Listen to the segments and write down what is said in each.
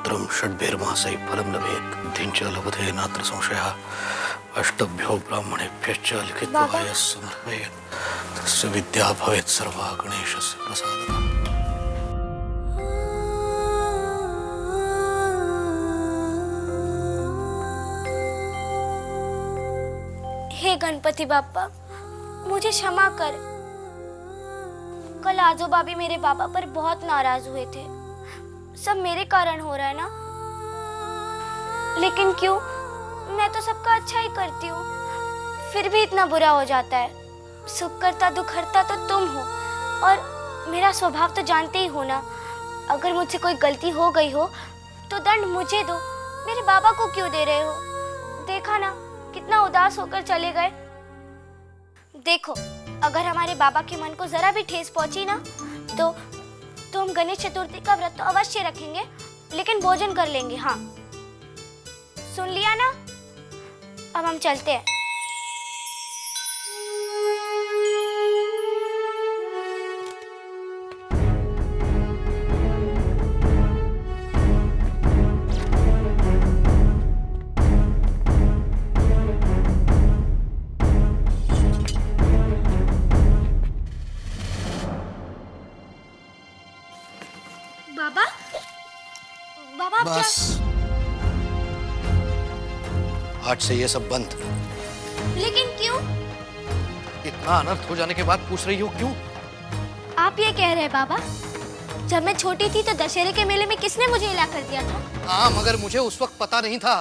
मंत्रम षड्भिर्मासै फलं लभेत् दिनच लभते नात्र संशयः अष्टभ्यो ब्राह्मणेभ्यश्च लिखित्वा यः समर्पयेत् तस्य विद्या भवेत् सर्वा गणेशस्य प्रसादतः। हे गणपति बाप्पा, मुझे क्षमा कर। कल आजोबा भी मेरे बाबा पर बहुत नाराज हुए थे। सब मेरे कारण हो रहा है ना। लेकिन क्यों? मैं तो सबका अच्छा ही करती हूँ, फिर भी इतना बुरा हो जाता है। सुख करता दुख हरता तो तुम हो, और मेरा स्वभाव तो जानते ही हो ना। अगर मुझसे कोई गलती हो गई हो तो दंड मुझे दो, मेरे बाबा को क्यों दे रहे हो? देखा ना कितना उदास होकर चले गए। देखो, अगर हमारे बाबा के मन को जरा भी ठेस पहुंची ना तो हम गणेश चतुर्थी का व्रत तो अवश्य रखेंगे, लेकिन भोजन कर लेंगे। हाँ, सुन लिया ना? अब हम चलते हैं। बाबा, बाबा बस, आज से ये सब बंद। लेकिन क्यों? इतना अनर्थ हो जाने के बाद पूछ रही हो क्यों? आप ये कह रहे हैं बाबा, जब मैं छोटी थी तो दशहरे के मेले में किसने मुझे हिला कर दिया था? हाँ, मगर मुझे उस वक्त पता नहीं था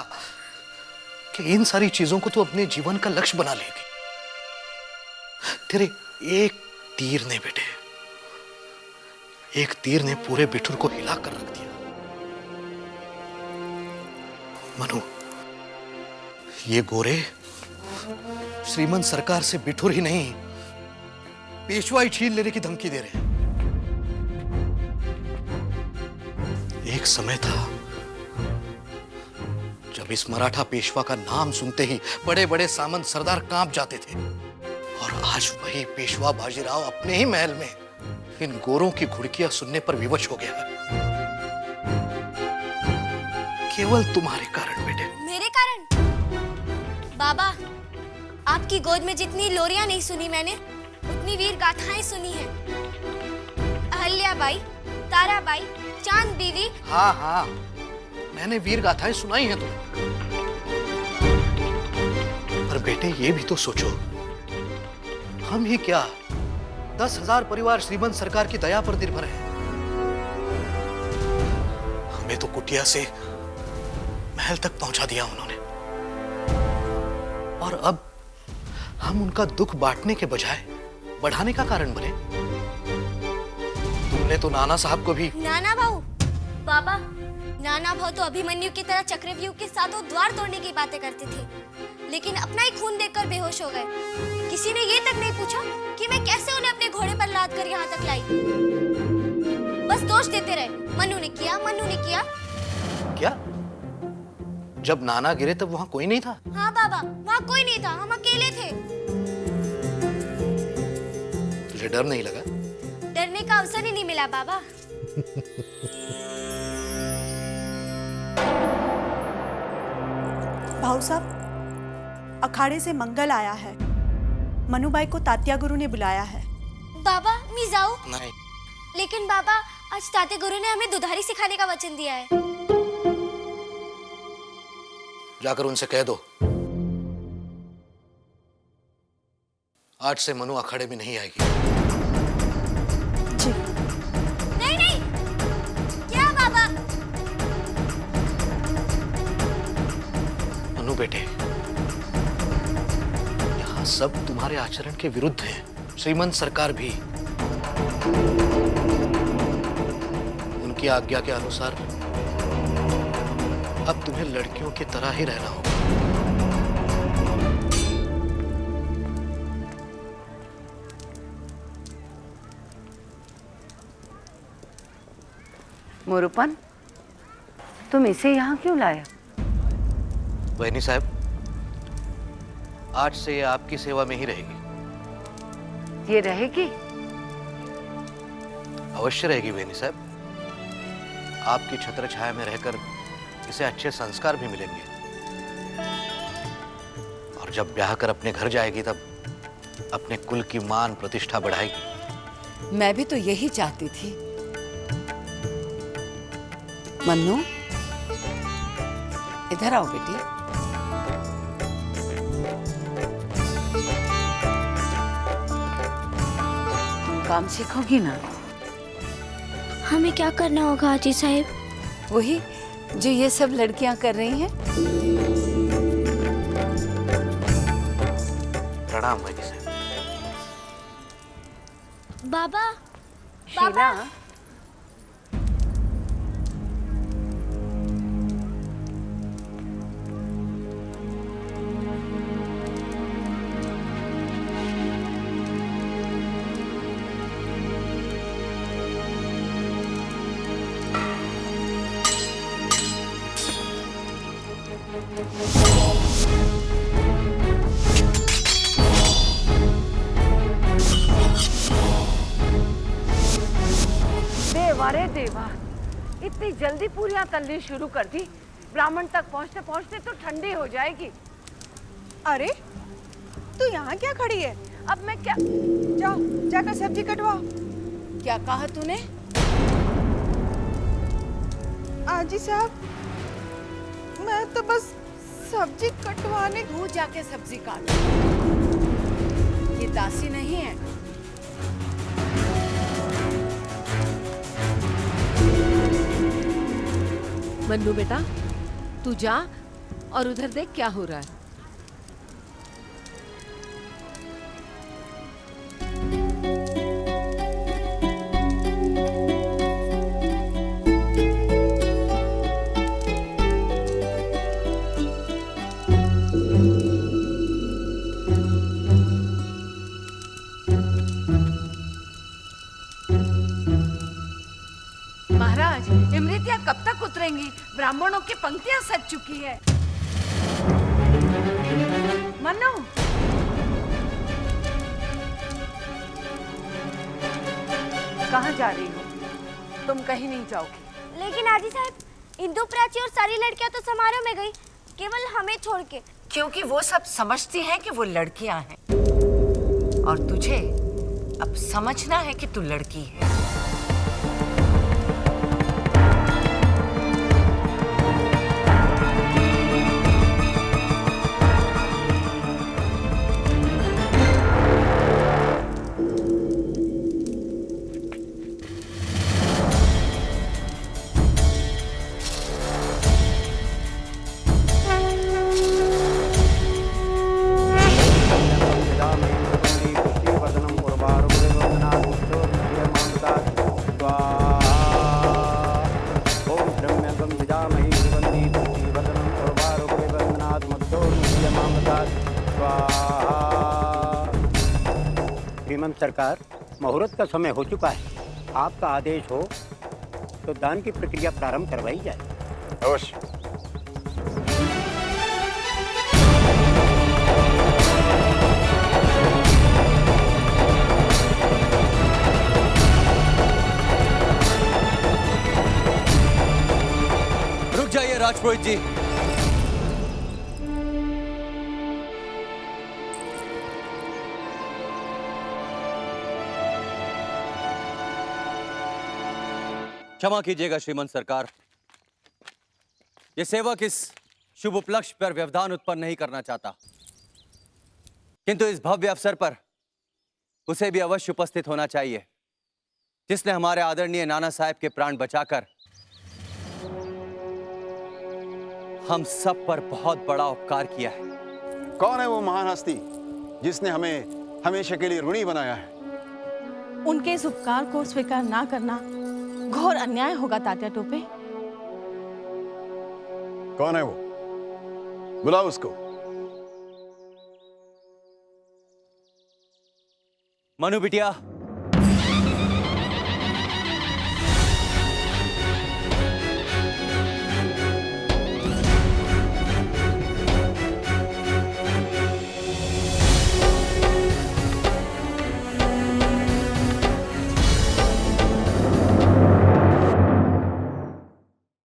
कि इन सारी चीजों को तू अपने जीवन का लक्ष्य बना लेगी। तेरे एक तीर ने बेटे, एक तीर ने पूरे बिठुर को हिला कर रख दिया। मनु, ये गोरे श्रीमंत सरकार से बिठुर ही नहीं, पेशवाई छीन लेने की धमकी दे रहे हैं। एक समय था जब इस मराठा पेशवा का नाम सुनते ही बड़े बड़े सामंत सरदार कांप जाते थे, और आज वही पेशवा बाजीराव अपने ही महल में इन गोरों की घुड़कियां सुनने पर विवश हो गया है। केवल तुम्हारे कारण बेटे। मेरे कारण? बाबा, आपकी गोद में जितनी लोरियां नहीं सुनी मैंने, उतनी वीर गाथाएं सुनी हैं। अहल्याबाई, ताराबाई, चांद बीवी। हाँ हाँ, मैंने वीर गाथाएं सुनाई हैं तुम्हें। पर बेटे, ये भी तो सोचो, हम ही क्या 10,000 परिवार श्रीमंत सरकार की दया पर निर्भर है। हमें तो कुटिया से महल तक पहुंचा दिया उन्होंने, और अब हम उनका दुख बांटने के बजाय बढ़ाने का कारण बने। तुमने तो नाना साहब को भी। नाना भाऊ? बाबा, नाना भाऊ तो अभिमन्यु की तरह चक्रव्यूह के साथों द्वार तोड़ने की बातें करते थे, लेकिन अपना ही खून देखकर बेहोश हो गए। किसी ने ये तक नहीं पूछा कि मैं कैसे उन्हें अपने घोड़े पर लाद कर यहाँ तक लाई। बस दोष देते रहे, मनु ने किया, मनु ने किया। क्या? जब नाना गिरे तब वहां कोई नहीं था? हाँ बाबा, वहाँ कोई नहीं था, हम अकेले थे। तुझे डर नहीं लगा? डरने का अवसर ही नहीं मिला बाबा। भाऊ साहब, अखाड़े से मंगल आया है। मनुबाई को तात्या गुरु ने बुलाया है। बाबा, मैं जाऊं? नहीं। लेकिन बाबा, आज तात्या गुरु ने हमें दुधारी सिखाने का वचन दिया है। जाकर उनसे कह दो, आज से मनु अखाड़े में नहीं आएगी। जी। नहीं नहीं, क्या बाबा? मनु बेटे, यहाँ सब तुम्हारे आचरण के विरुद्ध है। श्रीमंत सरकार भी उनकी आज्ञा के अनुसार अब तुम्हें लड़कियों की तरह ही रहना होगा। मोरूपन, तुम इसे यहाँ क्यों लाया? बहनी साहब, आज से ये आपकी सेवा में ही रहेगी। ये रहेगी? अवश्य रहेगी बहनी साहब। आपकी छत्र छाया में रहकर इसे अच्छे संस्कार भी मिलेंगे। और जब ब्याह कर अपने घर जाएगी तब अपने कुल की मान प्रतिष्ठा बढ़ाएगी। मैं भी तो यही चाहती थी। मन्नू, इधर आओ बेटी। तुम काम सीखोगी ना? हमें क्या करना होगा आजी साहब? वही जो ये सब लड़कियां कर रही हैं। प्रणाम भाई साहब। बाबा, शीला, देवा रे देवा, इतनी जल्दी पूरियां तलनी शुरू कर दी। ब्राह्मण तक पहुंचते पहुंचते तो ठंडी हो जाएगी। अरे तू यहाँ क्या खड़ी है? अब मैं क्या? जाओ जाकर सब्जी कटवाओ। क्या कहा तूने? आजी साहब, मैं तो बस सब्जी कटवाने। तू जाके सब्जी काट। ये दासी नहीं है। मन्नू बेटा, तू जा और उधर देख क्या हो रहा है। महाराज, इमरतियां कब तक उतरेंगी? ब्राह्मणों की पंक्तियां सज चुकी है। मन्नू, कहाँ जा रही हो? तुम कहीं नहीं जाओगी। लेकिन आजी साहब, इंदु प्राची और सारी लड़कियां तो समारोह में गई, केवल हमें छोड़ के। क्योंकि वो सब समझती हैं कि वो लड़कियां हैं, और तुझे अब समझना है कि तू लड़की है। श्रीमंत सरकार, मुहूर्त का समय हो चुका है। आपका आदेश हो तो दान की प्रक्रिया प्रारंभ करवाई जाए। अवश्य। रुक जाइए राजपुरोहित जी। क्षमा कीजिएगा श्रीमंत सरकार, ये सेवक इस शुभ उपलक्ष्य पर व्यवधान उत्पन्न नहीं करना चाहता, किंतु इस भव्य अवसर पर उसे भी अवश्य उपस्थित होना चाहिए, जिसने हमारे आदरणीय नाना साहब के प्राण बचाकर हम सब पर बहुत बड़ा उपकार किया है। कौन है वो महान हस्ती जिसने हमें हमेशा के लिए ऋणी बनाया है? उनके इस उपकार को स्वीकार ना करना घोर अन्याय होगा तात्या टोपे। कौन है वो? बुलाओ उसको। मनु बिटिया,